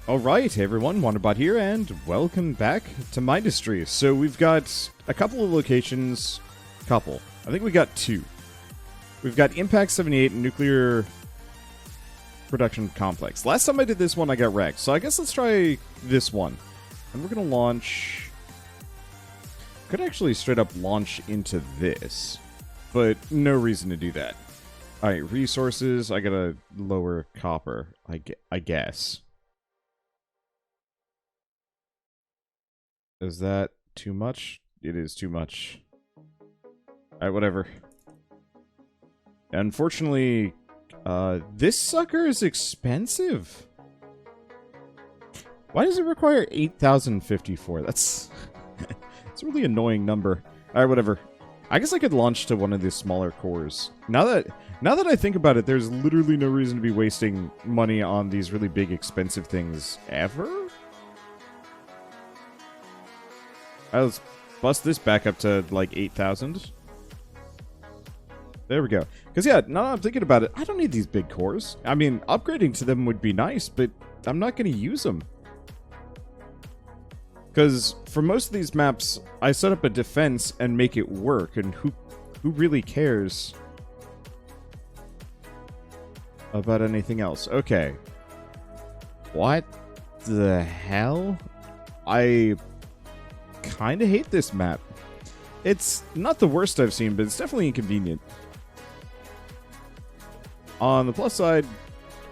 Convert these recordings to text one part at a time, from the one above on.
Alright, hey everyone, Wanderbot here, and welcome back to Mindustry. So we've got a couple of locations. I think we got two. We've got Impact 78 and Nuclear Production Complex. Last time I did this one, I got wrecked. So I guess let's try this one. And we're going to launch... Could actually straight up launch into this. But no reason to do that. Alright, resources. I gotta lower copper, I guess. Is that too much? It is too much. Alright, whatever. Unfortunately, this sucker is expensive. Why does it require 8,054? That's... It's a really annoying number. Alright, whatever. I guess I could launch to one of these smaller cores. Now that I think about it, there's literally no reason to be wasting money on these really big, expensive things ever? Alright, let's bust this back up to, like, 8,000. There we go. Because, yeah, now that I'm thinking about it, I don't need these big cores. I mean, upgrading to them would be nice, but I'm not going to use them. Because for most of these maps, I set up a defense and make it work, and who really cares about anything else? Okay. What the hell? I kind of hate this map. It's not the worst I've seen, but it's definitely inconvenient. On the plus side,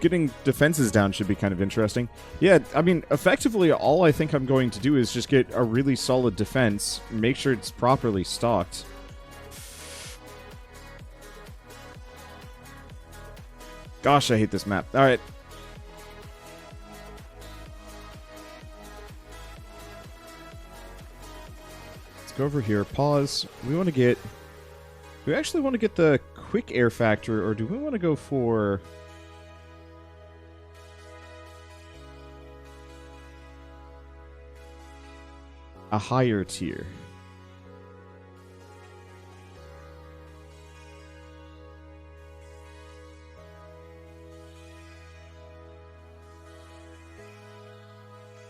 getting defenses down should be kind of interesting. Yeah, I mean, effectively, all I think I'm going to do is just get a really solid defense, make sure it's properly stocked. Gosh, I hate this map. Alright. Go over here, pause. We want to get... Do we actually want to get the quick air factor, or do we want to go for... a higher tier?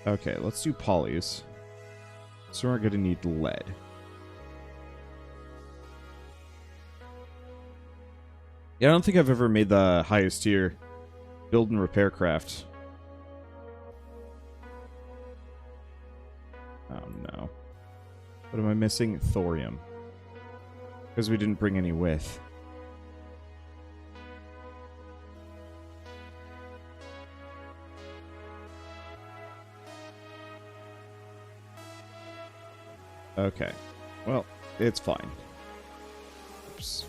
Okay, let's do polys. So we're going to need lead. Yeah, I don't think I've ever made the highest tier build and repair craft. Oh no. What am I missing? Thorium. Because we didn't bring any with. Okay. Well, it's fine. Oops.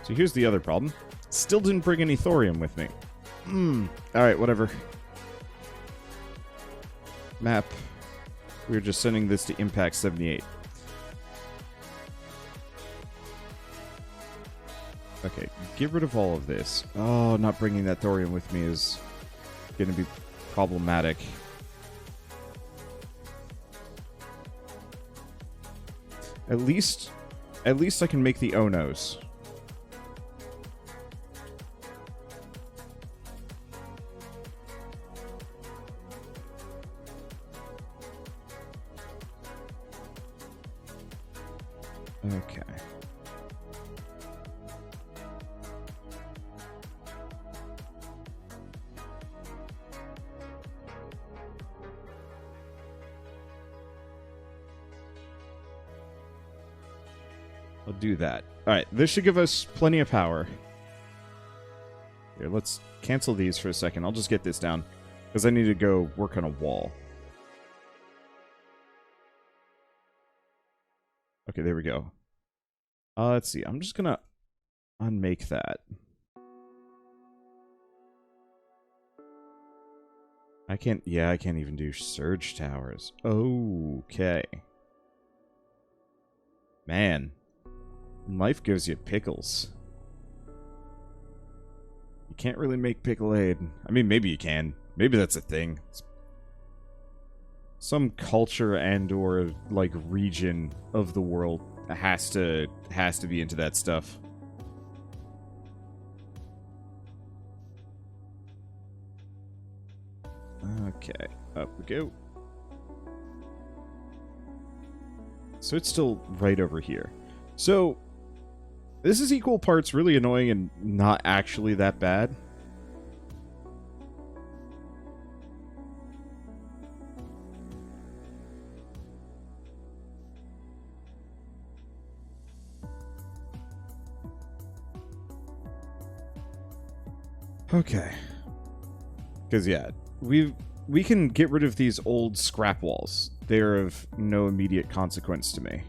So here's the other problem. Still didn't bring any thorium with me. Alright, whatever. Map. We're just sending this to Impact 78. Okay, get rid of all of this. Oh, not bringing that thorium with me is going to be problematic. At least I can make the Onos. Okay. I'll do that. Alright, this should give us plenty of power. Here, let's cancel these for a second. I'll just get this down, because I need to go work on a wall. Okay, there we go. Let's see. I'm just gonna unmake that. I can't even do surge towers. Okay. Man. Life gives you pickles. You can't really make pickle aid. I mean, maybe you can. Maybe that's a thing. It's some culture and or like region of the world has to be into that stuff. Okay, up we go. So it's still right over here. So this is equal parts really annoying and not actually that bad. Okay. Because, yeah, we can get rid of these old scrap walls. They're of no immediate consequence to me.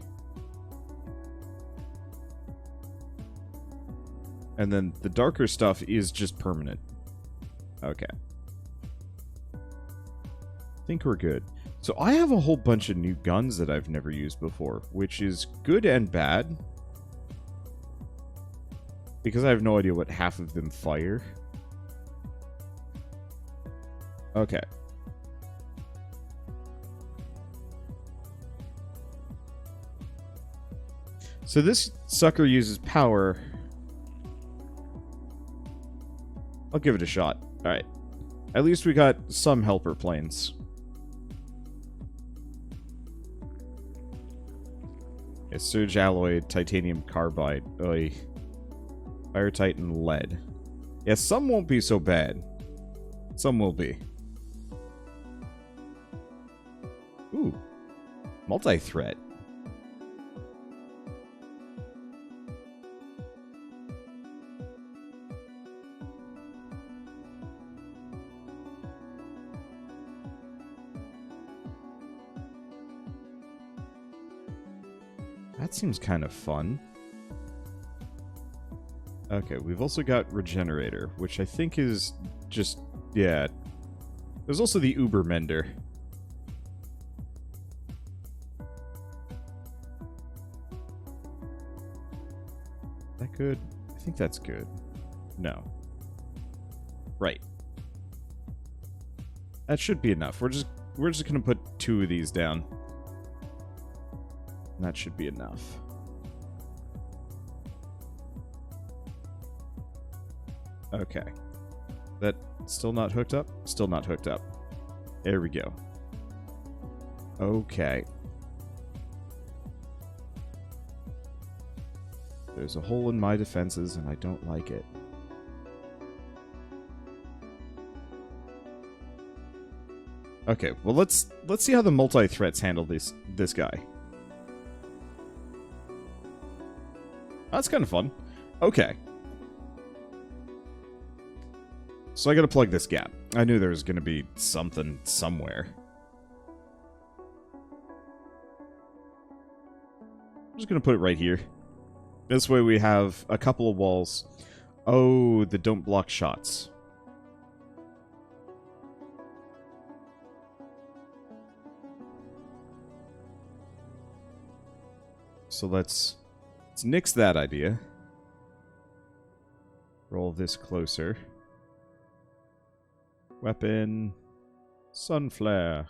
And then the darker stuff is just permanent. Okay. I think we're good. So I have a whole bunch of new guns that I've never used before, which is good and bad. Because I have no idea what half of them fire. Okay. So this sucker uses power. I'll give it a shot. Alright. At least we got some helper planes. Yeah, Surge Alloy, Titanium Carbide. Oy. Fire Titan Lead. Yeah, some won't be so bad. Some will be. Ooh. Multi-threat. That seems kind of fun. Okay, we've also got Regenerator, which I think is just... yeah. There's also the Uber Mender. That good? I think that's good. No. Right. That should be enough. We're just gonna put 2 of these down. And that should be enough. Okay. That still not hooked up? Still not hooked up. There we go. Okay. There's a hole in my defenses, and I don't like it. Okay, well let's see how the multi-threats handle this guy. That's kind of fun. Okay. So I gotta plug this gap. I knew there was gonna be something somewhere. I'm just gonna put it right here. This way we have a couple of walls. Oh, that don't block shots. So let's nix that idea. Roll this closer. Weapon. Sunflare.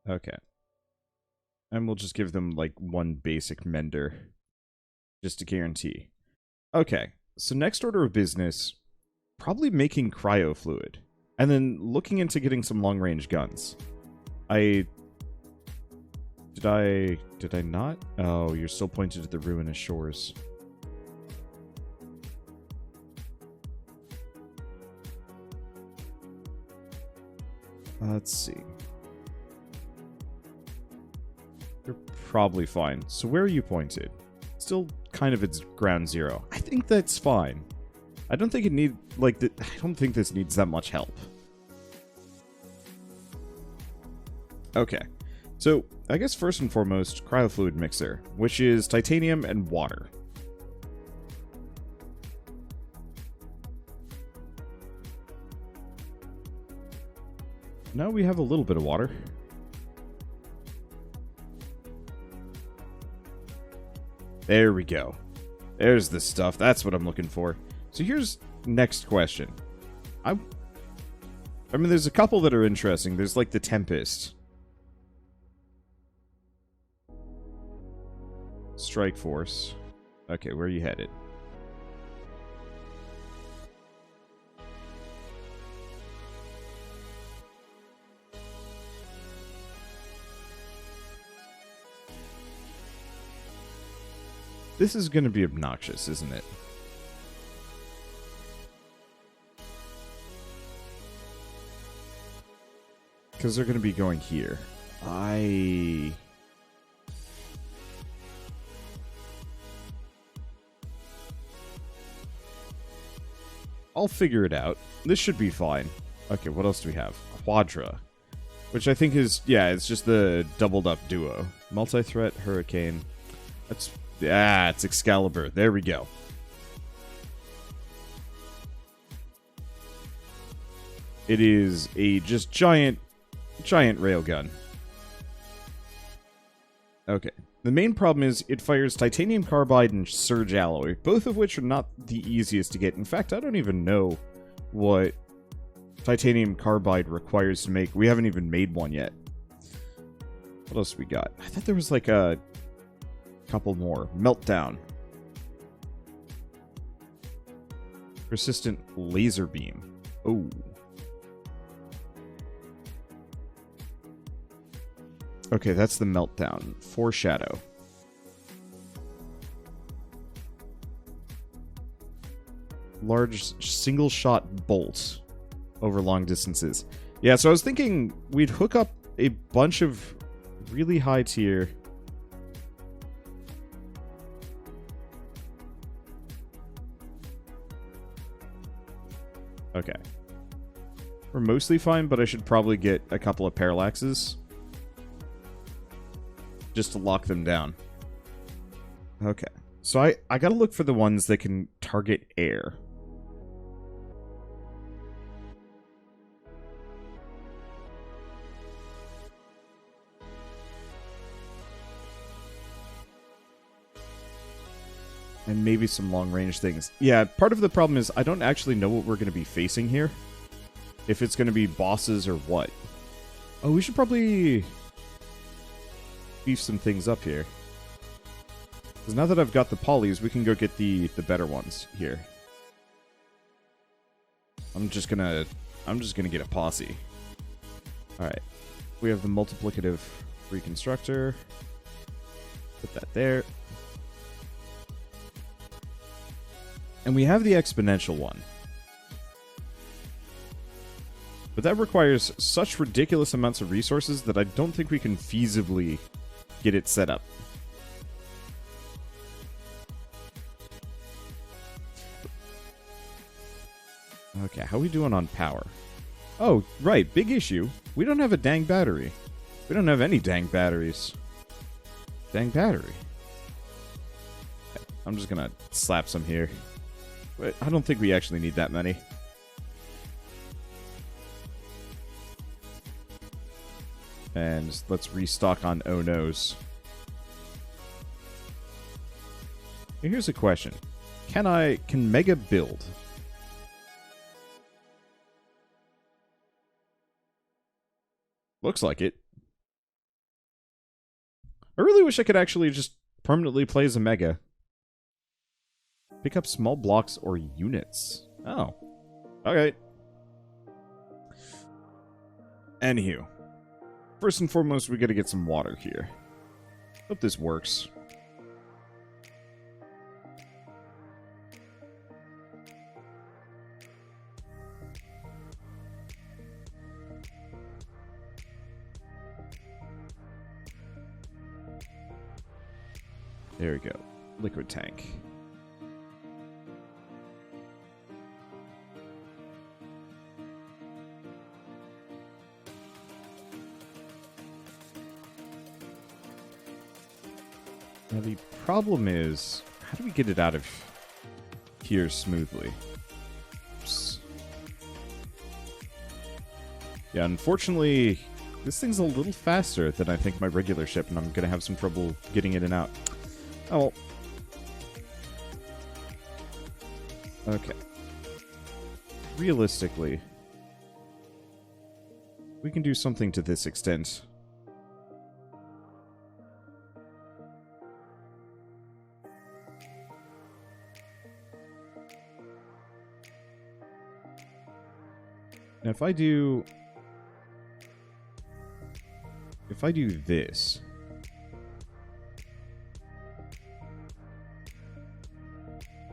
Okay. And we'll just give them, like, one basic mender. Just to guarantee. Okay. So next order of business. Probably making cryo fluid. And then looking into getting some long-range guns. Did I not? Oh, you're still pointed at the ruinous shores. Let's see. You're probably fine. So where are you pointed? Still kind of its ground zero. I think that's fine. I don't think it need I don't think this needs that much help. Okay. So, I guess first and foremost, cryofluid mixer, which is titanium and water. Now we have a little bit of water. There we go. There's the stuff. That's what I'm looking for. So here's next question. I mean, there's a couple that are interesting. There's like the Tempest. Strike Force. Okay, where are you headed? This is going to be obnoxious, isn't it? Because they're going to be going here. I'll figure it out. This should be fine. Okay, what else do we have? Quadra. Which I think is, yeah, it's just the doubled up duo. Multi-threat, Hurricane. That's, yeah, it's Excalibur. There we go. It is a just giant railgun. Okay. The main problem is it fires titanium carbide and surge alloy, both of which are not the easiest to get. In fact, I don't even know what titanium carbide requires to make. We haven't even made one yet. What else we got? I thought there was like a couple more. Meltdown. Persistent laser beam. Oh. Okay, that's the Meltdown. Foreshadow. Large single-shot bolts over long distances. Yeah, so I was thinking we'd hook up a bunch of really high tier... Okay. We're mostly fine, but I should probably get a couple of parallaxes. Just to lock them down. Okay. So I gotta look for the ones that can target air. And maybe some long-range things. Yeah, part of the problem is I don't actually know what we're going to be facing here. If it's going to be bosses or what. Oh, we should probably beef some things up here. Because now that I've got the polys, we can go get the better ones here. I'm just gonna get a posse. Alright. We have the multiplicative reconstructor. Put that there. And we have the exponential one. But that requires such ridiculous amounts of resources that I don't think we can feasibly get it set up. Okay, how are we doing on power? Oh, right, big issue. We don't have a dang battery. We don't have any dang batteries. Dang battery. Okay, I'm just gonna slap some here. But I don't think we actually need that many. And let's restock on oh no's. Here's a question. Can Mega build? Looks like it. I really wish I could actually just permanently play as a Mega. Pick up small blocks or units. Oh. Okay. Anywho. First and foremost, we gotta get some water here. Hope this works. There we go. Liquid tank. Now the problem is, how do we get it out of here smoothly? Oops. Yeah, unfortunately, this thing's a little faster than I think my regular ship, and I'm going to have some trouble getting in and out. Oh. Okay. Realistically, we can do something to this extent. Now if I do this,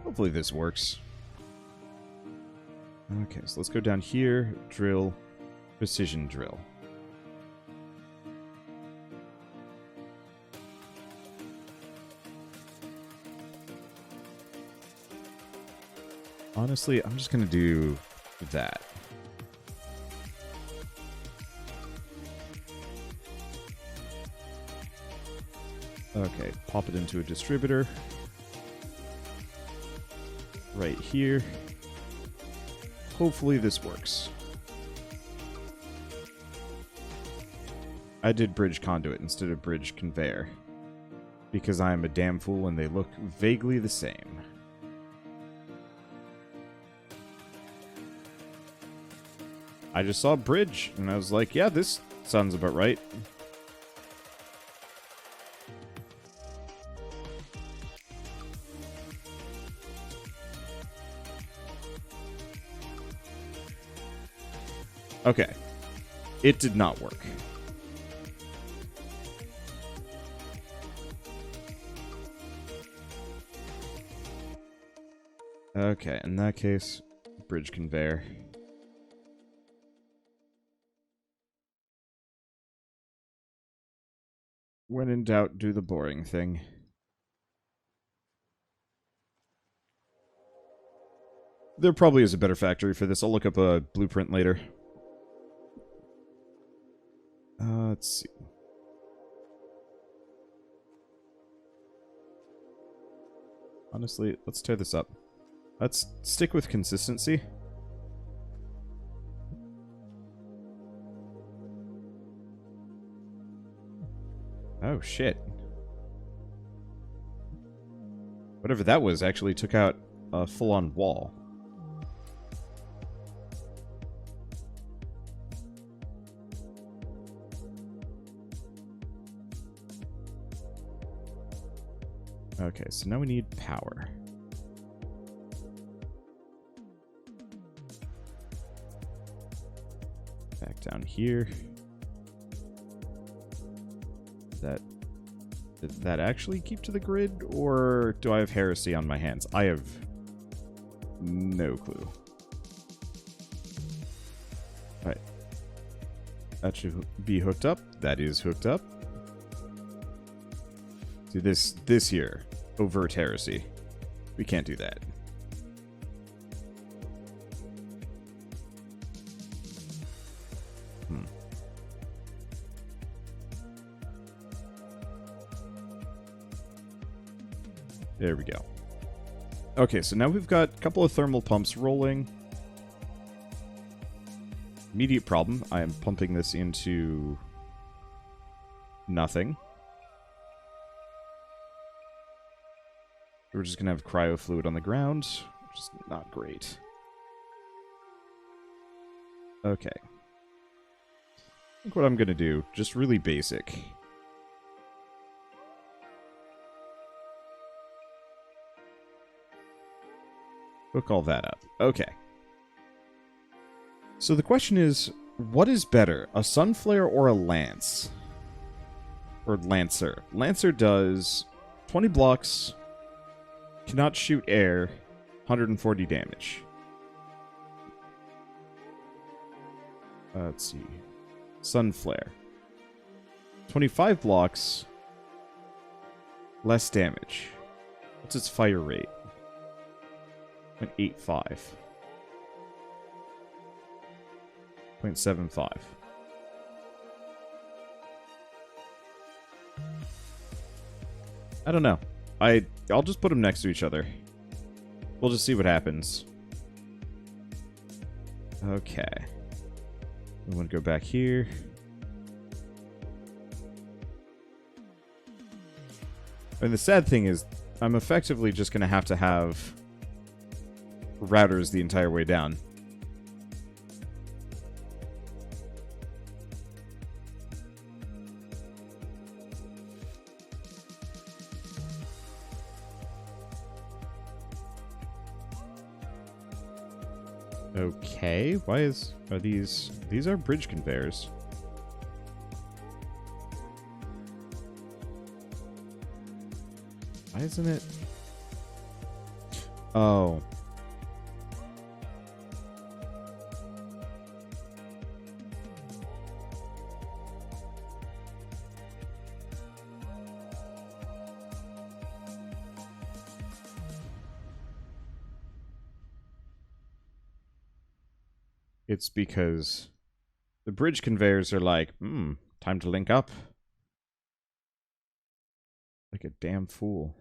hopefully this works. Okay, so let's go down here, drill, precision drill. Honestly, I'm just going to do that. Okay, pop it into a distributor. Right here. Hopefully this works. I did bridge conduit instead of bridge conveyor, because I am a damn fool and they look vaguely the same. I just saw bridge, and I was like, yeah, this sounds about right. Okay. It did not work. Okay, in that case, bridge conveyor. When in doubt, do the boring thing. There probably is a better factory for this. I'll look up a blueprint later. Let's see. Honestly, let's tear this up. Let's stick with consistency. Oh, shit. Whatever that was actually took out a full-on wall. Okay, so now we need power. Back down here. Did that actually keep to the grid, or do I have heresy on my hands? I have no clue. Alright. That should be hooked up. That is hooked up. See, this here, overt heresy. We can't do that. There we go. Okay, so now we've got a couple of thermal pumps rolling. Immediate problem. I am pumping this into nothing. We're just going to have cryo fluid on the ground, which is not great. Okay. I think what I'm going to do, just really basic. Hook all that up. Okay. So the question is, what is better, a Sunflare or a Lance? Or Lancer. Lancer does 20 blocks, cannot shoot air, 140 damage. Let's see. Sunflare. 25 blocks, less damage. What's its fire rate? 0.85. 0.75. I don't know. I'll just put them next to each other. We'll just see what happens. Okay. We want to go back here. And the sad thing is, I'm effectively just going to have routers the entire way down. Okay, why are these are bridge conveyors. Why isn't it? Oh. It's because the bridge conveyors are like, time to link up. Like a damn fool.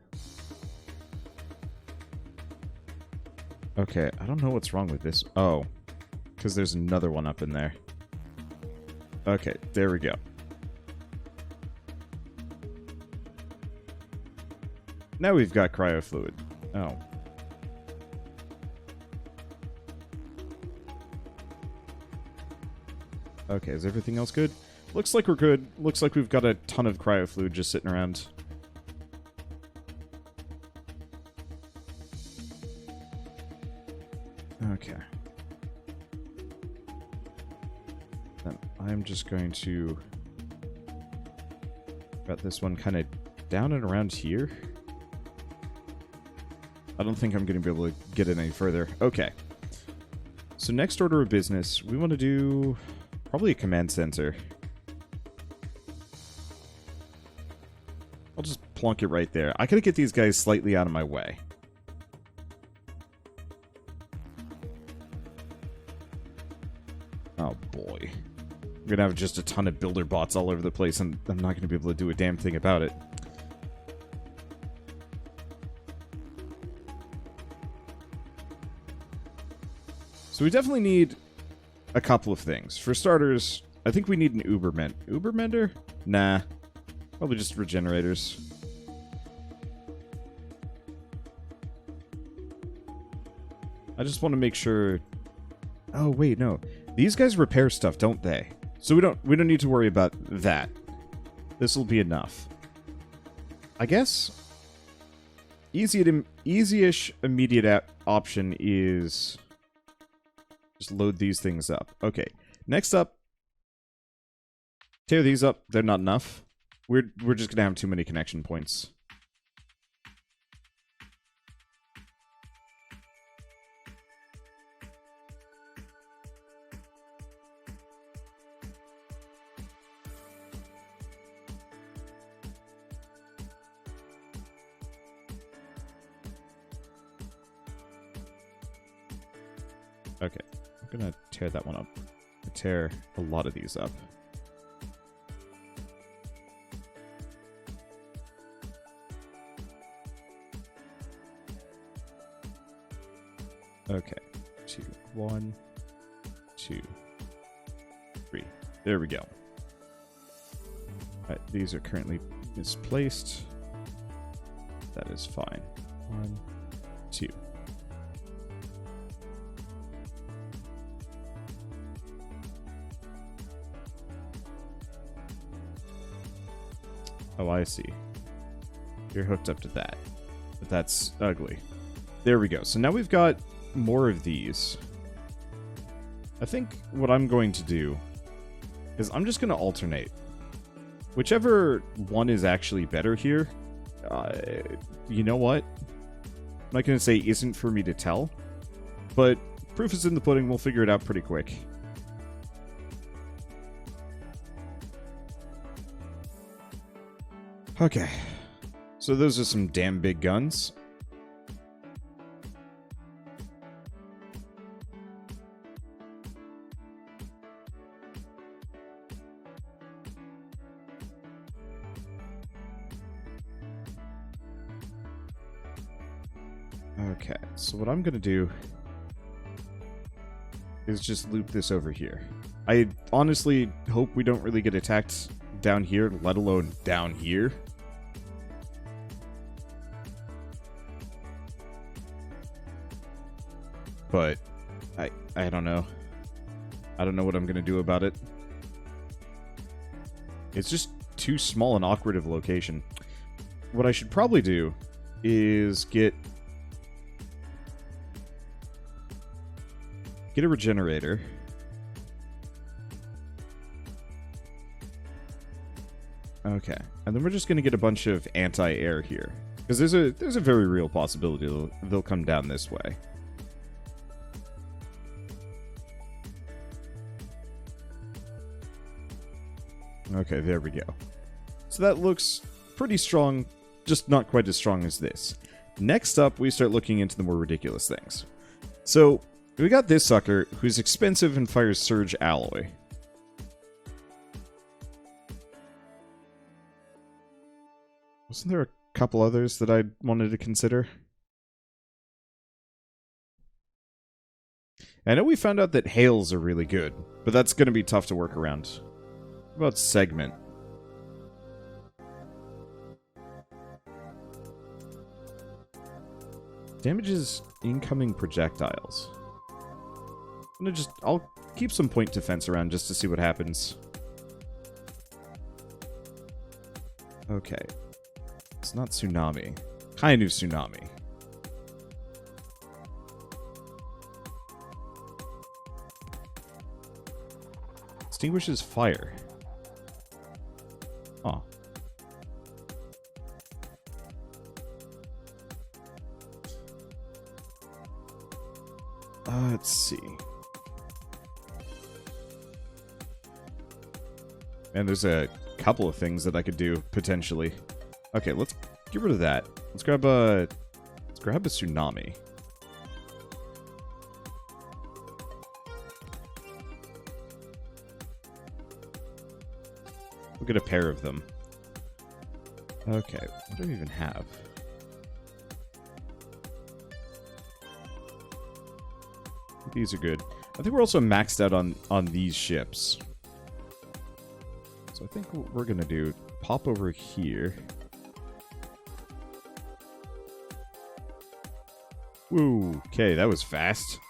Okay, I don't know what's wrong with this. Oh, because there's another one up in there. Okay, there we go. Now we've got cryofluid. Oh. Okay, is everything else good? Looks like we're good. Looks like we've got a ton of cryofluid just sitting around. Okay. Then I'm just going to got this one kind of down and around here. I don't think I'm going to be able to get it any further. Okay. So next order of business, we want to do probably a command center. I'll just plunk it right there. I gotta get these guys slightly out of my way. Oh boy. I'm gonna have just a ton of builder bots all over the place, and I'm not gonna be able to do a damn thing about it. So we definitely need a couple of things. For starters, I think we need an Ubermender? Nah. Probably just regenerators. I just want to make sure... Oh, wait, no. These guys repair stuff, don't they? So we don't need to worry about that. This will be enough. I guess... Easy-ish immediate option is... just load these things up. Okay. Next up, tear these up. They're not enough. We're just gonna have too many connection points. Okay. I'm gonna tear that one up. Tear a lot of these up. Okay. 2, 1, 2, 3. There we go. Alright, these are currently misplaced. That is fine. 1, 2. Oh, I see. You're hooked up to that. But that's ugly. There we go. So now we've got more of these. I think what I'm going to do is I'm just going to alternate. Whichever one is actually better here, you know what? I'm not going to say isn't for me to tell, but proof is in the pudding. We'll figure it out pretty quick. Okay, so those are some damn big guns. Okay, so what I'm gonna do is just loop this over here. I honestly hope we don't really get attacked down here, let alone down here. But I don't know. I don't know what I'm gonna do about it. It's just too small and awkward of a location. What I should probably do is get Get a regenerator. Okay, and then we're just going to get a bunch of anti-air here. Because there's a very real possibility they'll come down this way. Okay, there we go. So that looks pretty strong, just not quite as strong as this. Next up, we start looking into the more ridiculous things. So, we got this sucker, who's expensive and fires Surge Alloy. Wasn't there a couple others that I wanted to consider? I know we found out that hails are really good, but that's going to be tough to work around. What about Segment? Damages incoming projectiles. I'll keep some point defense around just to see what happens. Okay. It's not Tsunami. Kind of Tsunami. Extinguishes fire. Oh. Let's see. And there's a couple of things that I could do, potentially. Okay, let's get rid of that. Let's grab a Tsunami. We'll get a pair of them. Okay, what do we even have? These are good. I think we're also maxed out on these ships. So I think what we're going to do, pop over here. Woo, okay, that was fast.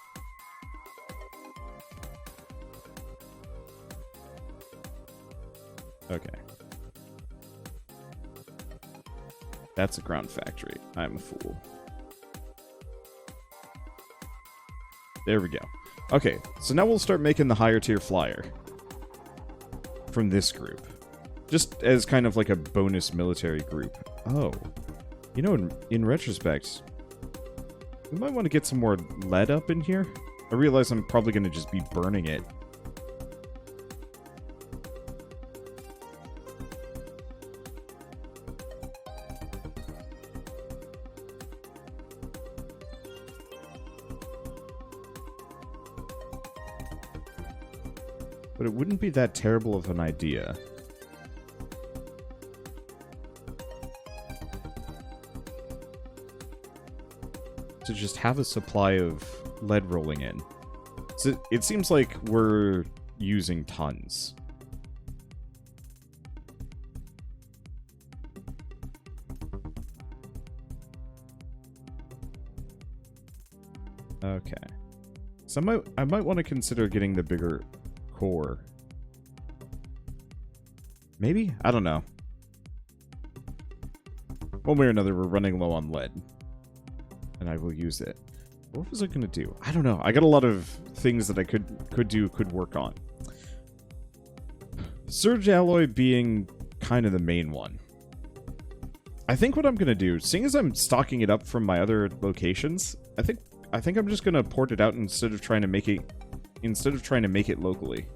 Okay. That's a ground factory. I'm a fool. There we go. Okay, so now we'll start making the higher tier flyer from this group. Just as kind of like a bonus military group. Oh. You know, in retrospect, we might want to get some more lead up in here. I realize I'm probably going to just be burning it. But it wouldn't be that terrible of an idea. To just have a supply of lead rolling in. So it seems like we're using tons. Okay. So I might want to consider getting the bigger core. Maybe? I don't know. One way or another, we're running low on lead. And I will use it. What was I going to do? I don't know. I got a lot of things that I could work on. Surge Alloy being kind of the main one. I think what I'm going to do, seeing as I'm stocking it up from my other locations, I think I'm just going to port it out instead of trying to make it locally.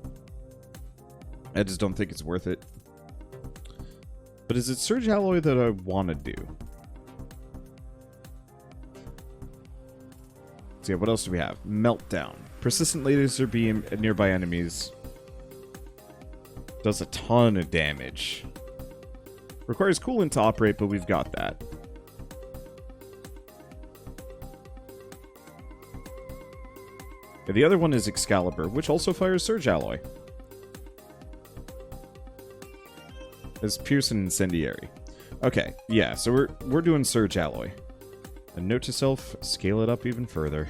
I just don't think it's worth it. But is it Surge Alloy that I want to do? So yeah, what else do we have? Meltdown. Persistent laser beam at nearby enemies. Does a ton of damage. Requires coolant to operate, but we've got that. Yeah, the other one is Excalibur, which also fires Surge Alloy. As Pierce and Incendiary. Okay, yeah, so we're doing Surge Alloy. A note to self, scale it up even further.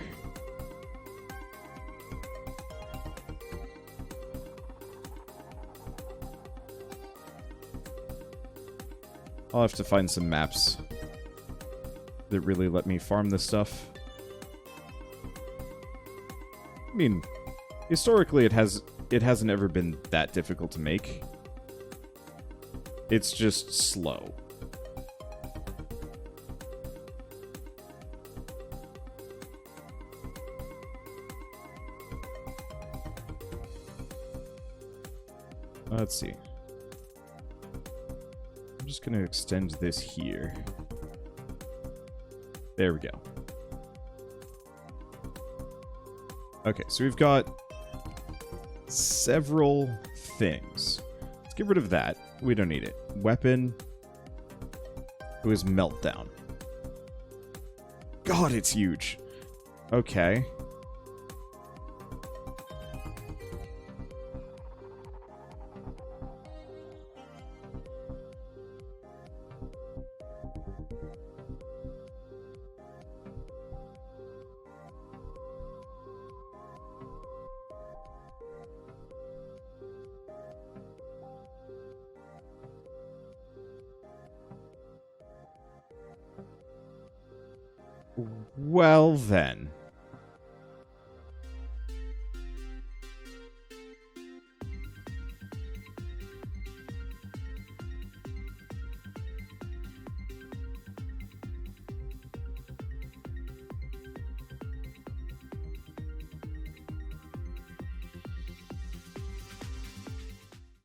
I'll have to find some maps that really let me farm this stuff. mean, historically it hasn't ever been that difficult to make. It's just slow. Let's see. I'm just going to extend this here. There we go. Okay, so we've got several things. Let's get rid of that. We don't need it. Weapon. It was meltdown. God, it's huge. Okay. Well, then.